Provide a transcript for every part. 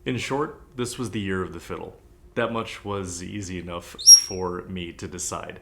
In short, this was the year of the fiddle. That much was easy enough for me to decide.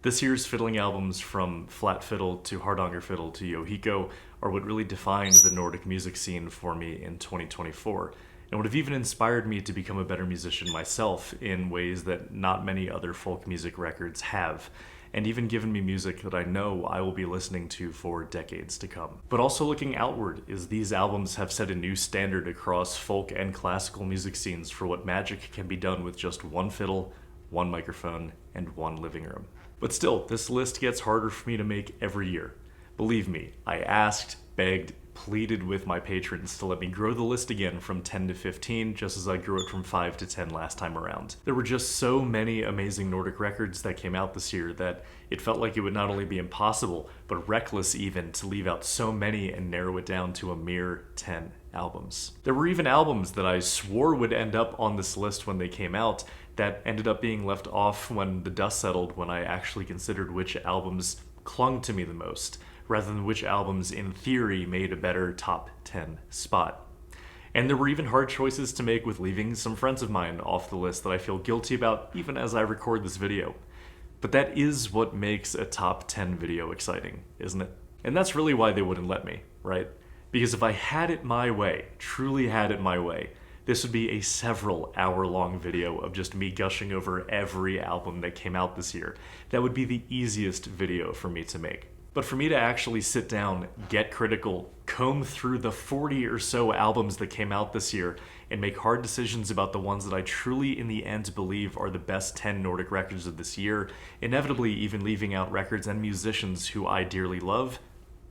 This year's fiddling albums, from flat fiddle to hardanger fiddle to jouhikko, are what really defined the Nordic music scene for me in 2024, and would have even inspired me to become a better musician myself in ways that not many other folk music records have, and even given me music that I know I will be listening to for decades to come. But also looking outward, is these albums have set a new standard across folk and classical music scenes for what magic can be done with just one fiddle, one microphone, and one living room. But still, this list gets harder for me to make every year. Believe me, I asked, begged, pleaded with my patrons to let me grow the list again from 10 to 15, just as I grew it from 5 to 10 last time around. There were just so many amazing Nordic records that came out this year that it felt like it would not only be impossible, but reckless even, to leave out so many and narrow it down to a mere 10 albums. There were even albums that I swore would end up on this list when they came out that ended up being left off when the dust settled, when I actually considered which albums clung to me the most, rather than which albums in theory made a better top 10 spot. And there were even hard choices to make with leaving some friends of mine off the list that I feel guilty about even as I record this video. But that is what makes a top 10 video exciting, isn't it? And that's really why they wouldn't let me, right? Because if I had it my way, truly had it my way, this would be a several hour-long video of just me gushing over every album that came out this year. That would be the easiest video for me to make. But for me to actually sit down, get critical, comb through the 40 or so albums that came out this year, and make hard decisions about the ones that I truly in the end believe are the best 10 Nordic records of this year, inevitably even leaving out records and musicians who I dearly love,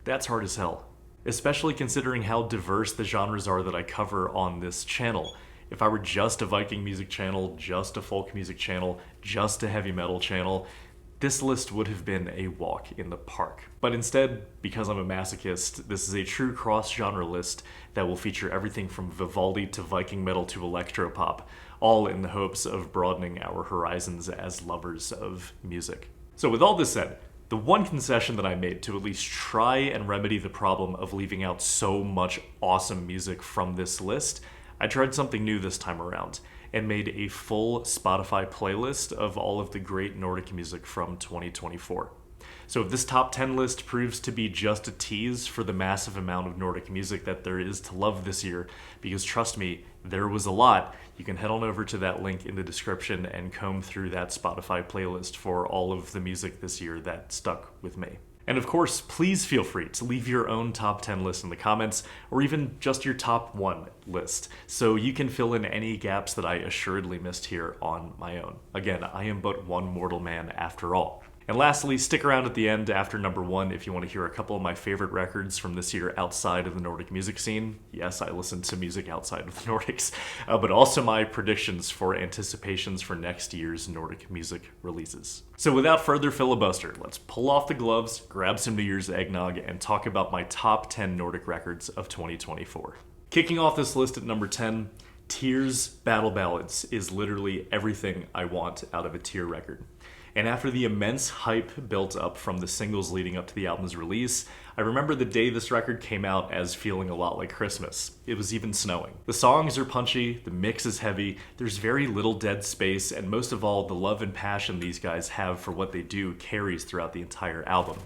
that's hard as hell. Especially considering how diverse the genres are that I cover on this channel. If I were just a Viking music channel, just a folk music channel, just a heavy metal channel, this list would have been a walk in the park. But instead, because I'm a masochist, this is a true cross-genre list that will feature everything from Vivaldi to Viking metal to electropop, all in the hopes of broadening our horizons as lovers of music. So with all this said, the one concession that I made to at least try and remedy the problem of leaving out so much awesome music from this list, I tried something new this time around and made a full Spotify playlist of all of the great Nordic music from 2024. So if this top 10 list proves to be just a tease for the massive amount of Nordic music that there is to love this year, because trust me, there was a lot, you can head on over to that link in the description and comb through that Spotify playlist for all of the music this year that stuck with me. And of course, please feel free to leave your own top 10 list in the comments, or even just your top 1 list, so you can fill in any gaps that I assuredly missed here on my own. Again, I am but one mortal man after all. And lastly, stick around at the end after number 1 if you want to hear a couple of my favorite records from this year outside of the Nordic music scene. Yes, I listen to music outside of the Nordics, but also my predictions for anticipations for next year's Nordic music releases. So without further filibuster, let's pull off the gloves, grab some New Year's eggnog, and talk about my top 10 Nordic records of 2024. Kicking off this list at number 10, Tyr's Battle Ballads is literally everything I want out of a Tyr record. And after the immense hype built up from the singles leading up to the album's release, I remember the day this record came out as feeling a lot like Christmas. It was even snowing. The songs are punchy, the mix is heavy, there's very little dead space, and most of all, the love and passion these guys have for what they do carries throughout the entire album.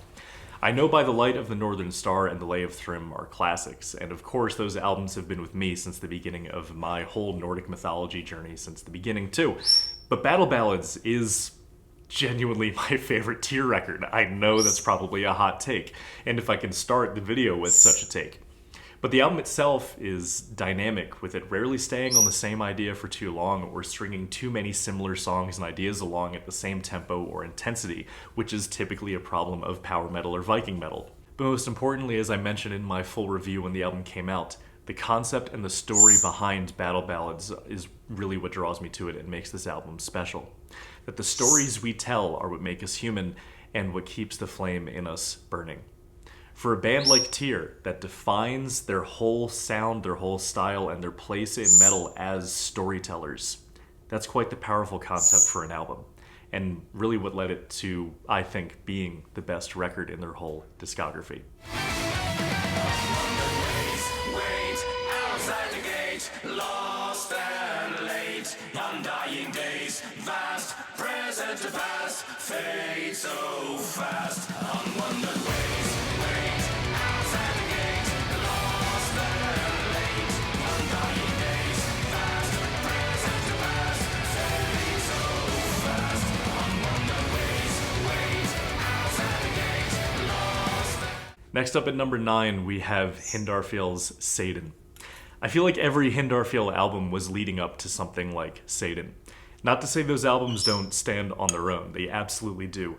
I Know by the Light of the Northern Star and The Lay of Thrym are classics, and of course those albums have been with me since the beginning of my whole Nordic mythology journey since the beginning too. But Battle Ballads is genuinely my favorite Tyr record. I know that's probably a hot take, and if I can start the video with such a take. But the album itself is dynamic, with it rarely staying on the same idea for too long or stringing too many similar songs and ideas along at the same tempo or intensity, which is typically a problem of power metal or Viking metal. But most importantly, as I mentioned in my full review when the album came out, the concept and the story behind Battle Ballads is really what draws me to it and makes this album special. That the stories we tell are what make us human and what keeps the flame in us burning. For a band like Tyr that defines their whole sound, their whole style, and their place in metal as storytellers, that's quite the powerful concept for an album, and really what led it to, I think, being the best record in their whole discography. Lost gate, undying days, vast, present to past, fade so fast, unwondered ways, wait, outside the gate, lost and late, undying days, vast, present to past, fade so fast, unwondered ways, wait, outside the gate, lost. Next up at number 9, we have Hindarfjell's Satan. I feel like every Hindarfjell album was leading up to something like Satan. Not to say those albums don't stand on their own, they absolutely do.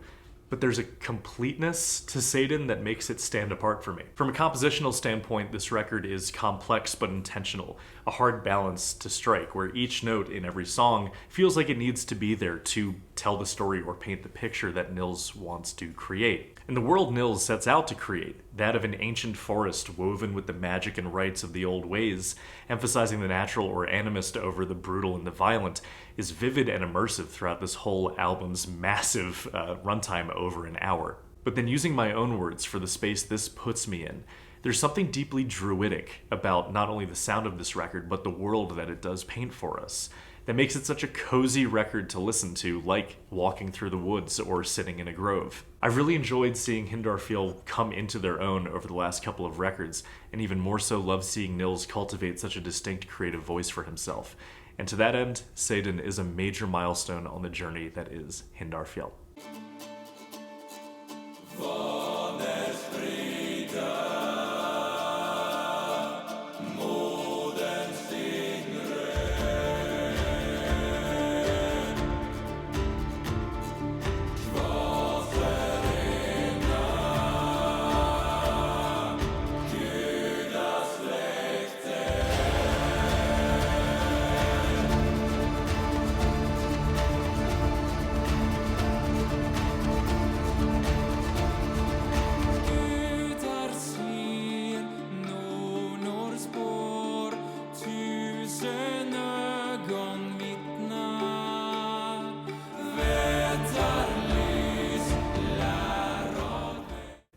But there's a completeness to Satan that makes it stand apart for me. From a compositional standpoint, this record is complex but intentional, a hard balance to strike, where each note in every song feels like it needs to be there to tell the story or paint the picture that Nils wants to create. And the world Nils sets out to create, that of an ancient forest woven with the magic and rites of the old ways, emphasizing the natural or animist over the brutal and the violent, is vivid and immersive throughout this whole album's massive runtime over an hour. But then using my own words for the space this puts me in, there's something deeply druidic about not only the sound of this record, but the world that it does paint for us, that makes it such a cozy record to listen to, like walking through the woods or sitting in a grove. I've really enjoyed seeing Hindarfjell come into their own over the last couple of records, and even more so love seeing Nils cultivate such a distinct creative voice for himself. And to that end, Satan is a major milestone on the journey that is Hindarfjell.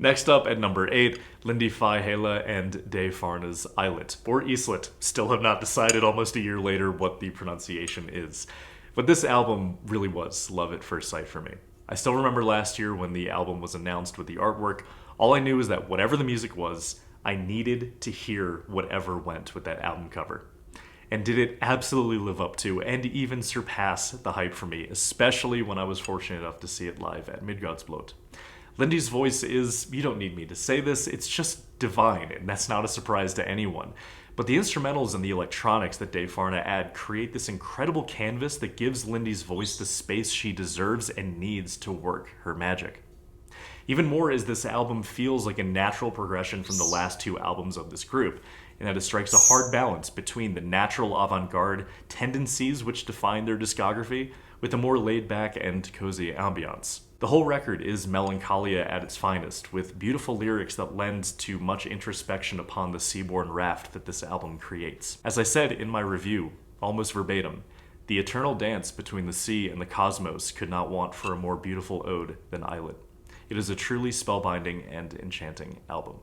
Next up at number 8, Lindy Fihela and De Farna's Islet, or Islet. Still have not decided almost a year later what the pronunciation is. But this album really was love at first sight for me. I still remember last year when the album was announced with the artwork, all I knew was that whatever the music was, I needed to hear whatever went with that album cover. And did it absolutely live up to and even surpass the hype for me, especially when I was fortunate enough to see it live at Midgårdsblot. Lindy's voice is, you don't need me to say this, it's just divine, and that's not a surprise to anyone. But the instrumentals and the electronics that De Farna add create this incredible canvas that gives Lindy's voice the space she deserves and needs to work her magic. Even more as this album feels like a natural progression from the last two albums of this group, in that it strikes a hard balance between the natural avant-garde tendencies which define their discography with a more laid-back and cozy ambiance. The whole record is melancholia at its finest, with beautiful lyrics that lend to much introspection upon the seaborne raft that this album creates. As I said in my review, almost verbatim, the eternal dance between the sea and the cosmos could not want for a more beautiful ode than Islet. It is a truly spellbinding and enchanting album.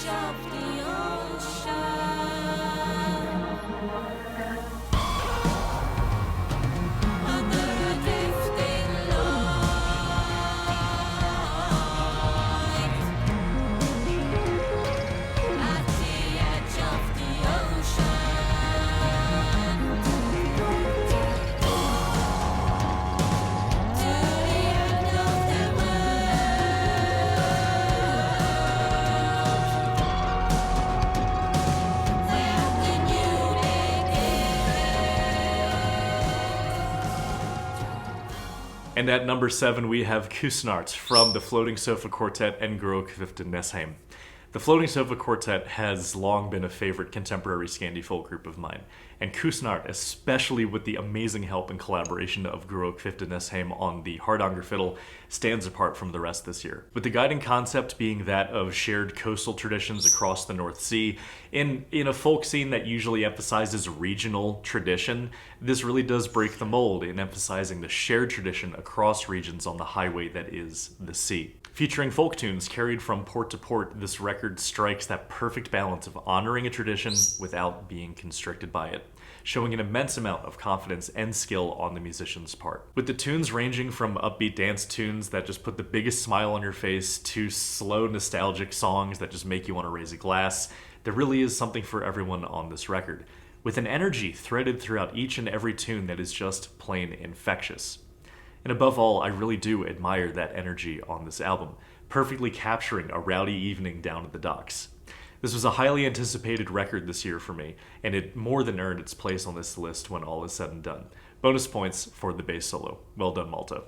Of the ocean, under a drifting light, at the edge of the ocean, to the end of the world. And at number 7, we have Kusnaert from the Floating Sofa Quartet and Grokvifte Nesheim. The Floating Sofa Quartet has long been a favorite contemporary Scandi folk group of mine, and Kusnaert, especially with the amazing help and collaboration of Guro Kviftenesheim on the hardanger fiddle, stands apart from the rest this year. With the guiding concept being that of shared coastal traditions across the North Sea, in a folk scene that usually emphasizes regional tradition, this really does break the mold in emphasizing the shared tradition across regions on the highway that is the sea. Featuring folk tunes carried from port to port, this record strikes that perfect balance of honoring a tradition without being constricted by it, showing an immense amount of confidence and skill on the musician's part. With the tunes ranging from upbeat dance tunes that just put the biggest smile on your face to slow nostalgic songs that just make you want to raise a glass, there really is something for everyone on this record, with an energy threaded throughout each and every tune that is just plain infectious. And above all, I really do admire that energy on this album, perfectly capturing a rowdy evening down at the docks. This was a highly anticipated record this year for me, and it more than earned its place on this list when all is said and done. Bonus points for the bass solo. Well done, Malta.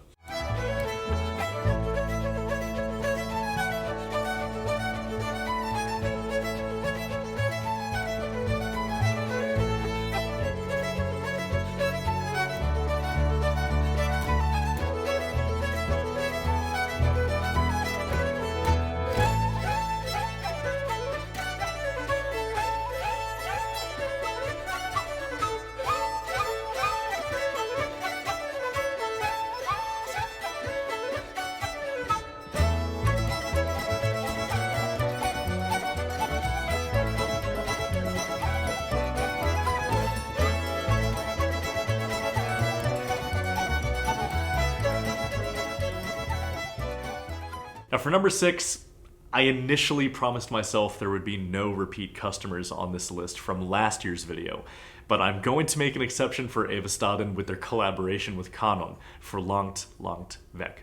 Now for number 6, I initially promised myself there would be no repeat customers on this list from last year's video, but I'm going to make an exception for Eva Staden with their collaboration with Kanon for Langt, Langt Weg.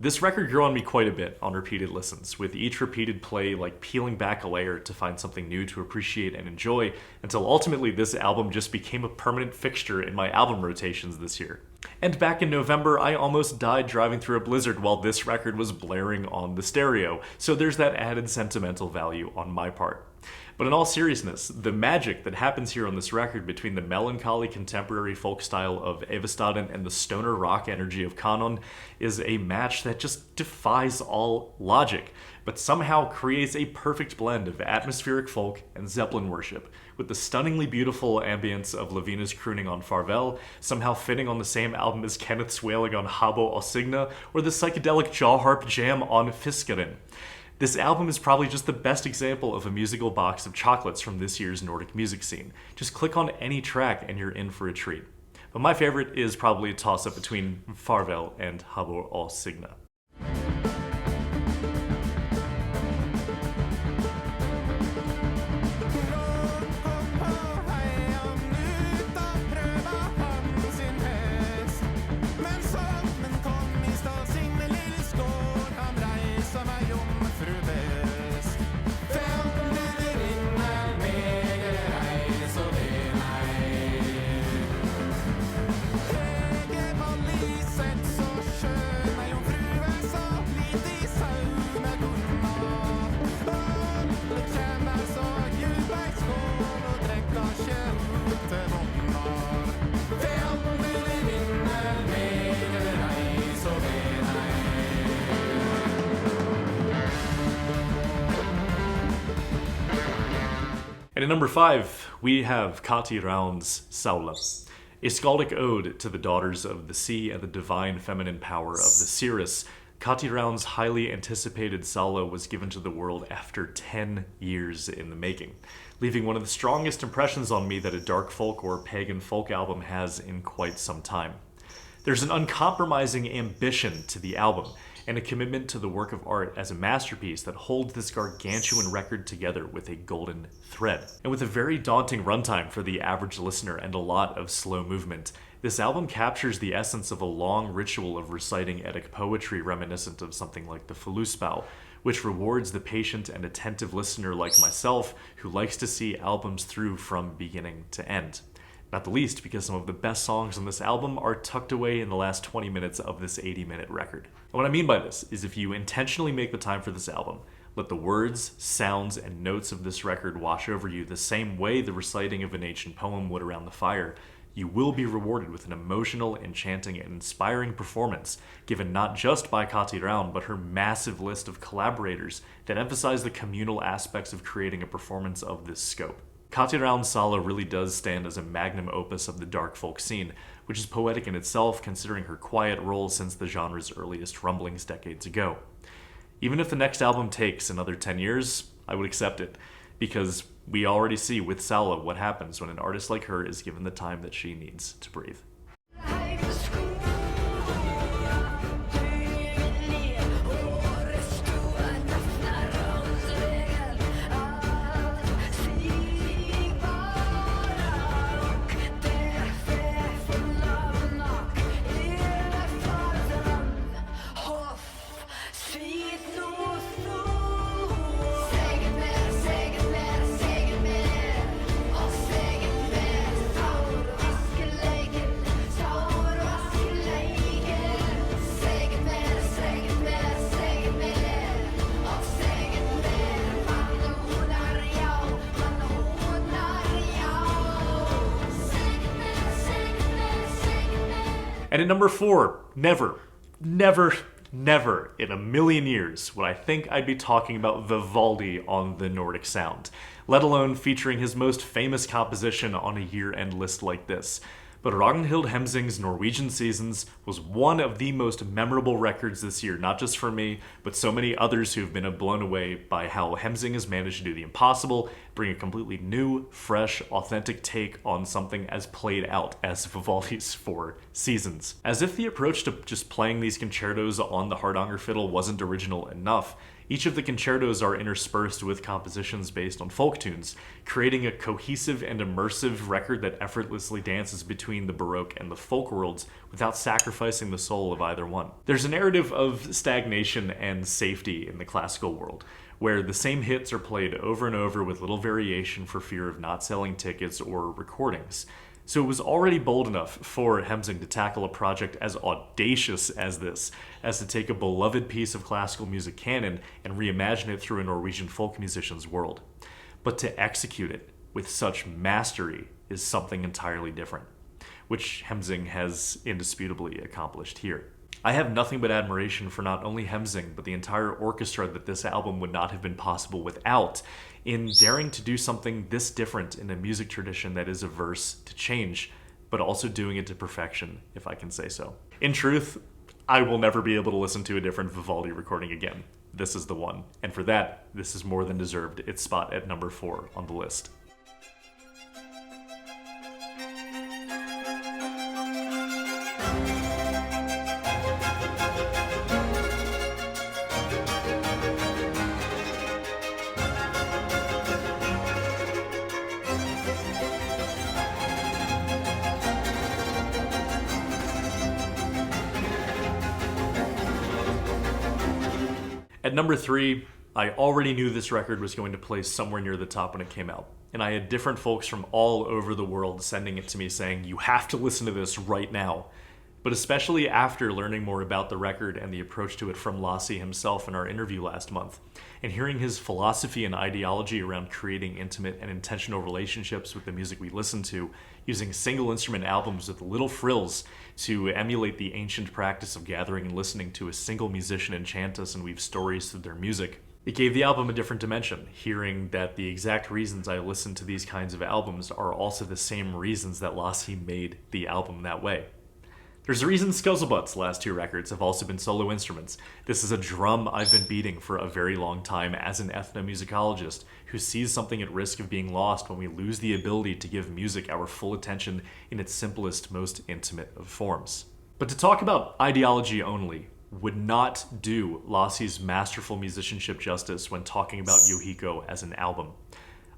This record grew on me quite a bit on repeated listens, with each repeated play like peeling back a layer to find something new to appreciate and enjoy, until ultimately this album just became a permanent fixture in my album rotations this year. And back in November, I almost died driving through a blizzard while this record was blaring on the stereo, so there's that added sentimental value on my part. But in all seriousness, the magic that happens here on this record between the melancholy contemporary folk style of Eva Staden and the stoner rock energy of Kanon is a match that just defies all logic, but somehow creates a perfect blend of atmospheric folk and Zeppelin worship, with the stunningly beautiful ambience of Lavina's crooning on Farvel somehow fitting on the same album as Kenneth's wailing on Habo Osigna, or the psychedelic jaw harp jam on Fiskaren. This album is probably just the best example of a musical box of chocolates from this year's Nordic music scene. Just click on any track and you're in for a treat. But my favorite is probably a toss-up between Farvel and Habo Osigna. And at number 5, we have Kati Raun's Saula, a skaldic ode to the daughters of the sea and the divine feminine power of the Cirrus. Kati Raun's highly anticipated Saula was given to the world after 10 years in the making, leaving one of the strongest impressions on me that a dark folk or pagan folk album has in quite some time. There's an uncompromising ambition to the album, and a commitment to the work of art as a masterpiece that holds this gargantuan record together with a golden thread. And with a very daunting runtime for the average listener and a lot of slow movement, this album captures the essence of a long ritual of reciting Eddic poetry reminiscent of something like the Fulusbau, which rewards the patient and attentive listener like myself who likes to see albums through from beginning to end. Not the least because some of the best songs on this album are tucked away in the last 20 minutes of this 80-minute record. And what I mean by this is if you intentionally make the time for this album, Let the words, sounds, and notes of this record wash over you the same way the reciting of an ancient poem would around the fire. You will be rewarded with an emotional, enchanting, and inspiring performance, given not just by Kati Raun, but her massive list of collaborators that emphasize the communal aspects of creating a performance of this scope. Kati Raun's Sala really does stand as a magnum opus of the dark folk scene, which is poetic in itself considering her quiet role since the genre's earliest rumblings decades ago. Even if the next album takes another 10 years, I would accept it, because we already see with Sala what happens when an artist like her is given the time that she needs to breathe. And at number 4, never in a million years would I think I'd be talking about Vivaldi on the Nordic Sound, let alone featuring his most famous composition on a year-end list like this. But Ragnhild Hemsing's Norwegian Seasons was one of the most memorable records this year, not just for me, but so many others who've been blown away by how Hemsing has managed to do the impossible, bring a completely new, fresh, authentic take on something as played out as Vivaldi's Four Seasons. As if the approach to just playing these concertos on the hardanger fiddle wasn't original enough, each of the concertos are interspersed with compositions based on folk tunes, creating a cohesive and immersive record that effortlessly dances between the Baroque and the folk worlds without sacrificing the soul of either one. There's a narrative of stagnation and safety in the classical world, where the same hits are played over and over with little variation for fear of not selling tickets or recordings. So it was already bold enough for Hemsing to tackle a project as audacious as this, as to take a beloved piece of classical music canon and reimagine it through a Norwegian folk musician's world. But to execute it with such mastery is something entirely different, which Hemsing has indisputably accomplished here. I have nothing but admiration for not only Hemsing, but the entire orchestra that this album would not have been possible without, in daring to do something this different in a music tradition that is averse to change, but also doing it to perfection, if I can say so. In truth, I will never be able to listen to a different Vivaldi recording again. This is the one, and for that, this is more than deserved its spot at number 4 on the list. At number 3, I already knew this record was going to place somewhere near the top when it came out, and I had different folks from all over the world sending it to me saying, you have to listen to this right now. But especially after learning more about the record and the approach to it from Lassi himself in our interview last month, and hearing his philosophy and ideology around creating intimate and intentional relationships with the music we listen to, using single instrument albums with little frills to emulate the ancient practice of gathering and listening to a single musician enchant us and weave stories through their music. It gave the album a different dimension, hearing that the exact reasons I listen to these kinds of albums are also the same reasons that Lassi made the album that way. There's a reason Skuzzlebutt's last 2 records have also been solo instruments. This is a drum I've been beating for a very long time as an ethnomusicologist who sees something at risk of being lost when we lose the ability to give music our full attention in its simplest, most intimate of forms. But to talk about ideology only would not do Lassi's masterful musicianship justice when talking about jouhikko as an album.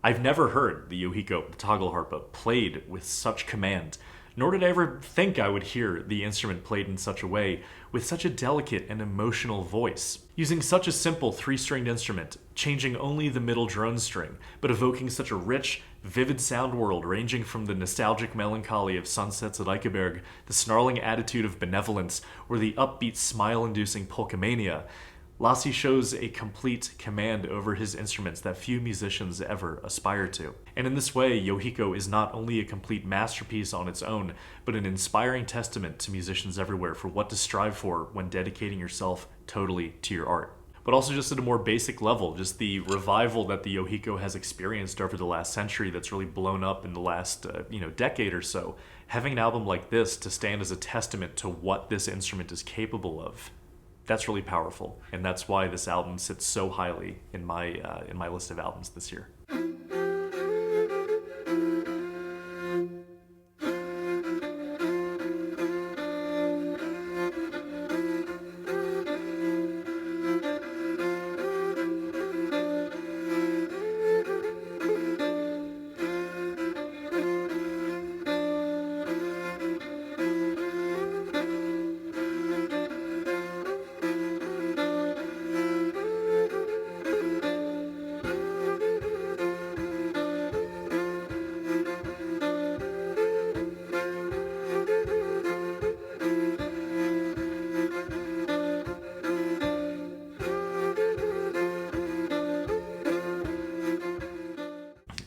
I've never heard the jouhikko, the tagelharpa, played with such command, nor did I ever think I would hear the instrument played in such a way, with such a delicate and emotional voice. Using such a simple 3-stringed instrument, changing only the middle drone string, but evoking such a rich, vivid sound world ranging from the nostalgic melancholy of sunsets at Eikeberg, the snarling attitude of benevolence, or the upbeat smile-inducing polkamania, Lassi shows a complete command over his instruments that few musicians ever aspire to. And in this way, Jouhikko is not only a complete masterpiece on its own, but an inspiring testament to musicians everywhere for what to strive for when dedicating yourself totally to your art. But also just at a more basic level, just the revival that the jouhikko has experienced over the last century that's really blown up in the last decade or so. Having an album like this to stand as a testament to what this instrument is capable of, that's really powerful, and that's why this album sits so highly in my list of albums this year.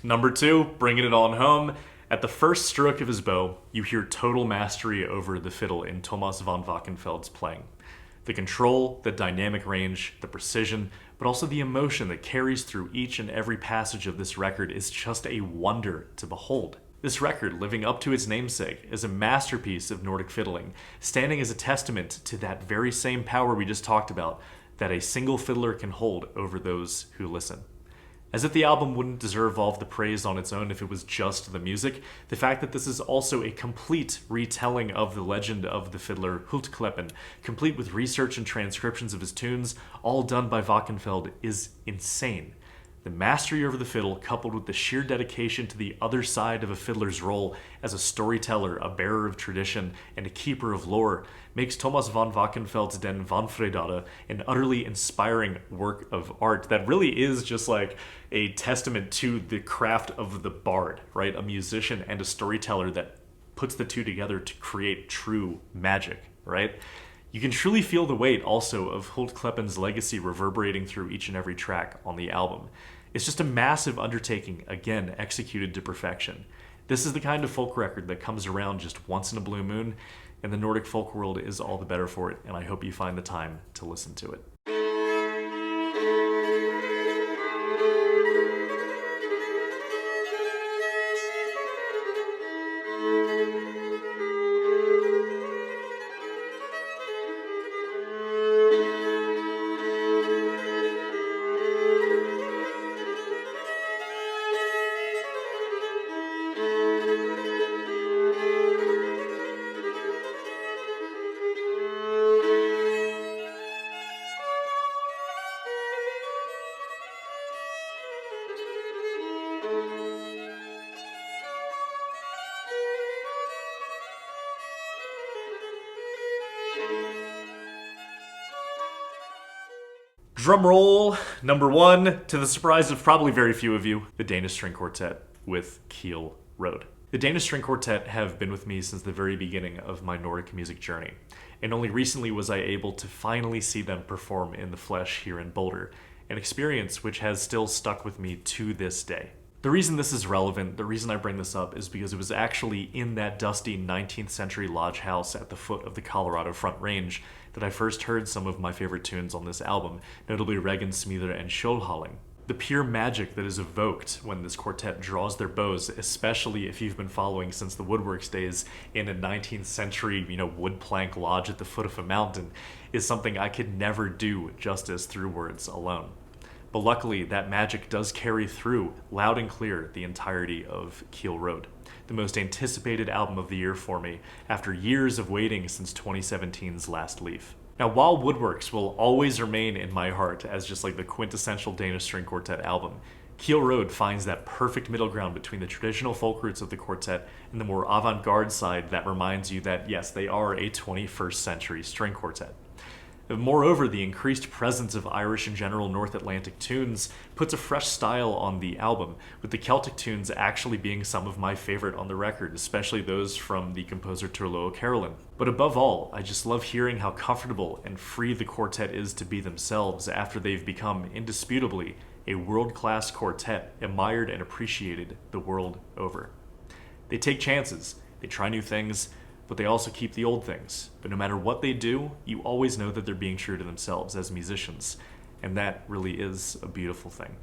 Number 2, bringing it on home. At the first stroke of his bow, you hear total mastery over the fiddle in Thomas van Wachenfeld's playing. The control, the dynamic range, the precision, but also the emotion that carries through each and every passage of this record is just a wonder to behold. This record, living up to its namesake, is a masterpiece of Nordic fiddling, standing as a testament to that very same power we just talked about that a single fiddler can hold over those who listen. As if the album wouldn't deserve all of the praise on its own if it was just the music, the fact that this is also a complete retelling of the legend of the fiddler Hultkleppen, complete with research and transcriptions of his tunes, all done by Wachenfeld, is insane. The mastery over the fiddle, coupled with the sheer dedication to the other side of a fiddler's role as a storyteller, a bearer of tradition, and a keeper of lore, makes Thomas van Wachenfeld's Den Wanfredade an utterly inspiring work of art that really is just like a testament to the craft of the bard, right? A musician and a storyteller that puts the two together to create true magic, right? You can truly feel the weight also of Hultkleppen's legacy reverberating through each and every track on the album. It's just a massive undertaking, again, executed to perfection. This is the kind of folk record that comes around just once in a blue moon, and the Nordic folk world is all the better for it, and I hope you find the time to listen to it. Drum roll, number 1, to the surprise of probably very few of you, the Danish String Quartet with Kiel Road. The Danish String Quartet have been with me since the very beginning of my Nordic music journey, and only recently was I able to finally see them perform in the flesh here in Boulder, an experience which has still stuck with me to this day. The reason this is relevant, the reason I bring this up, is because it was actually in that dusty 19th century lodge house at the foot of the Colorado Front Range that I first heard some of my favorite tunes on this album, notably Regnsmeder and Skjoldhalling. The pure magic that is evoked when this quartet draws their bows, especially if you've been following since the Woodworks days in a 19th century, wood plank lodge at the foot of a mountain, is something I could never do justice through words alone. But luckily, that magic does carry through, loud and clear, the entirety of Kiel Road, the most anticipated album of the year for me, after years of waiting since 2017's Last Leaf. Now, while Woodworks will always remain in my heart as just like the quintessential Danish String Quartet album, Kiel Road finds that perfect middle ground between the traditional folk roots of the quartet and the more avant-garde side that reminds you that, yes, they are a 21st century string quartet. Moreover, the increased presence of Irish and general North Atlantic tunes puts a fresh style on the album, with the Celtic tunes actually being some of my favorite on the record, especially those from the composer Turlough Carolyn. But above all, I just love hearing how comfortable and free the quartet is to be themselves after they've become indisputably a world-class quartet admired and appreciated the world over. They take chances, they try new things, but they also keep the old things. But no matter what they do, you always know that they're being true to themselves as musicians. And that really is a beautiful thing.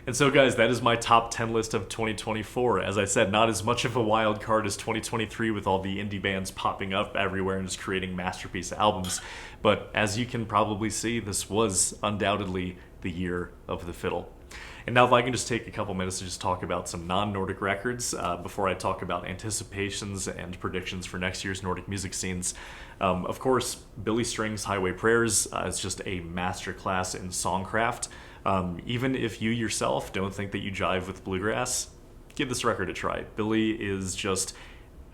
And so guys, that is my top 10 list of 2024. As I said, not as much of a wild card as 2023 with all the indie bands popping up everywhere and just creating masterpiece albums. But as you can probably see, this was undoubtedly the year of the fiddle. And now if I can just take a couple minutes to just talk about some non-Nordic records before I talk about anticipations and predictions for next year's Nordic music scenes. Of course, Billy String's Highway Prayers is just a masterclass in songcraft. Even if you yourself don't think that you jive with bluegrass, give this record a try. Billy is just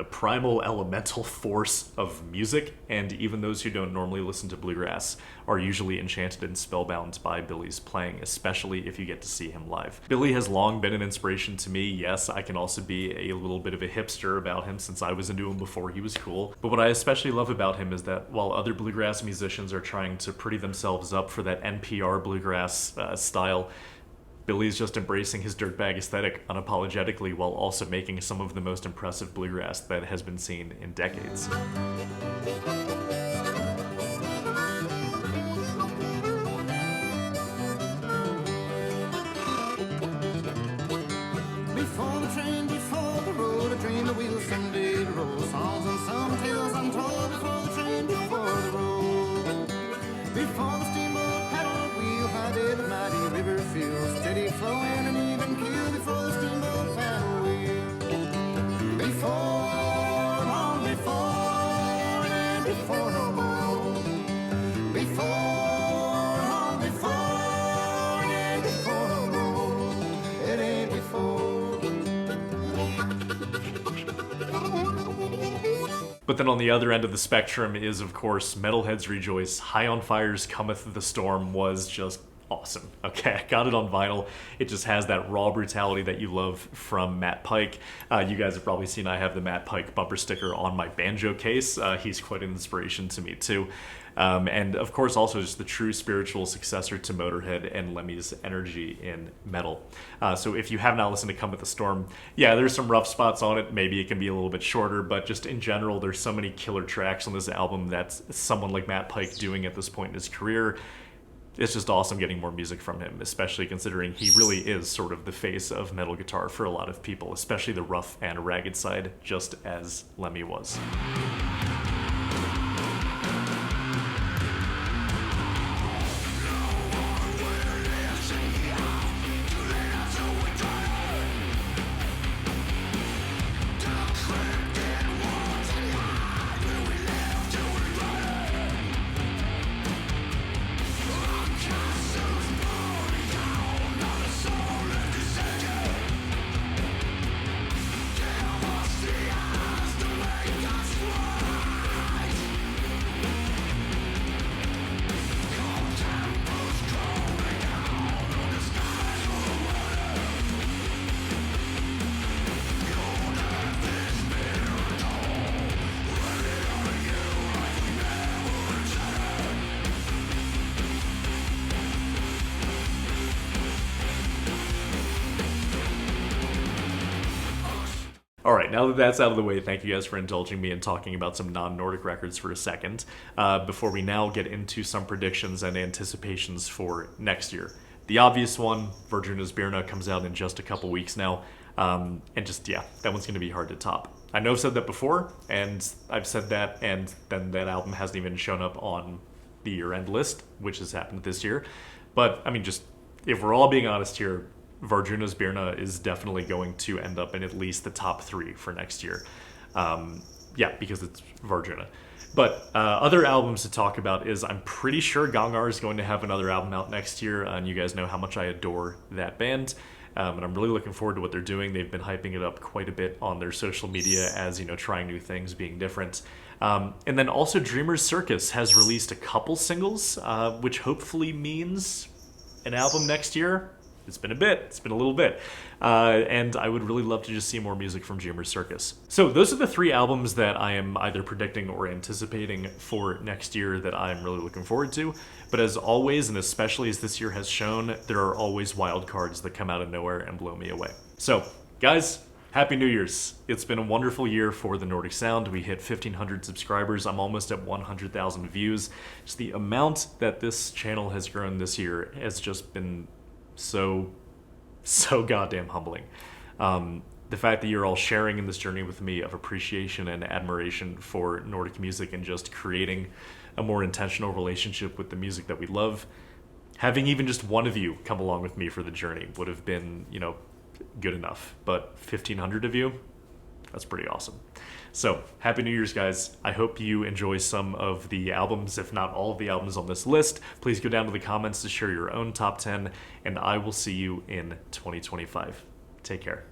a primal elemental force of music, and even those who don't normally listen to bluegrass are usually enchanted and spellbound by Billy's playing, especially if you get to see him live. Billy has long been an inspiration to me. Yes, I can also be a little bit of a hipster about him since I was into him before he was cool. But what I especially love about him is that while other bluegrass musicians are trying to pretty themselves up for that NPR bluegrass style, Billy's just embracing his dirtbag aesthetic unapologetically while also making some of the most impressive bluegrass that has been seen in decades. Before the train, before the road, I dreamed the wheels someday to roll. Songs and some tales untold. Before the train, before the road. Before the steamboat paddled wheel, how did the mighty river feel? Steady flowing and even keel. Before the steamboat paddled wheel. Before, long before, and before no more. Before, long before, and before no more. It ain't before. But then on the other end of the spectrum is, of course, Metalheads Rejoice. High on Fire's Cometh the Storm was just awesome. Okay, I got it on vinyl. It just has that raw brutality that you love from Matt Pike. You guys have probably seen I have the Matt Pike bumper sticker on my banjo case. He's quite an inspiration to me too. And of course also just the true spiritual successor to Motorhead and Lemmy's energy in metal. So if you have not listened to Come With the Storm, yeah, there's some rough spots on it. Maybe it can be a little bit shorter, but just in general, there's so many killer tracks on this album that someone like Matt Pike doing at this point in his career, it's just awesome getting more music from him, especially considering he really is sort of the face of metal guitar for a lot of people, especially the rough and ragged side, just as Lemmy was. Alright, now that that's out of the way, thank you guys for indulging me in talking about some non-Nordic records for a second, before we now get into some predictions and anticipations for next year. The obvious one, Verdruna's Birna, comes out in just a couple weeks now. And just, yeah, that one's going to be hard to top. I know I've said that before, and I've said that, and then that album hasn't even shown up on the year-end list, which has happened this year. But, I mean, just, if we're all being honest here, Varjuna's Birna is definitely going to end up in at least the top 3 for next year. Yeah, because it's Varjuna. But other albums to talk about is I'm pretty sure Gangar is going to have another album out next year, and you guys know how much I adore that band. And I'm really looking forward to what they're doing. They've been hyping it up quite a bit on their social media as, you know, trying new things, being different. And then also Dreamers Circus has released a couple singles, which hopefully means an album next year. It's been a little bit. And I would really love to just see more music from Dreamers Circus. So those are the 3 albums that I am either predicting or anticipating for next year that I'm really looking forward to. But as always, and especially as this year has shown, there are always wild cards that come out of nowhere and blow me away. So, guys, Happy New Year's. It's been a wonderful year for the Nordic Sound. We hit 1,500 subscribers. I'm almost at 100,000 views. Just the amount that this channel has grown this year has just been so goddamn humbling. The fact that you're all sharing in this journey with me of appreciation and admiration for Nordic music and just creating a more intentional relationship with the music that we love. Having even just one of you come along with me for the journey would have been, you know, good enough. But 1,500 of you, that's pretty awesome. So, Happy New Year's, guys. I hope you enjoy some of the albums, if not all of the albums on this list. Please go down to the comments to share your own top 10, and I will see you in 2025. Take care.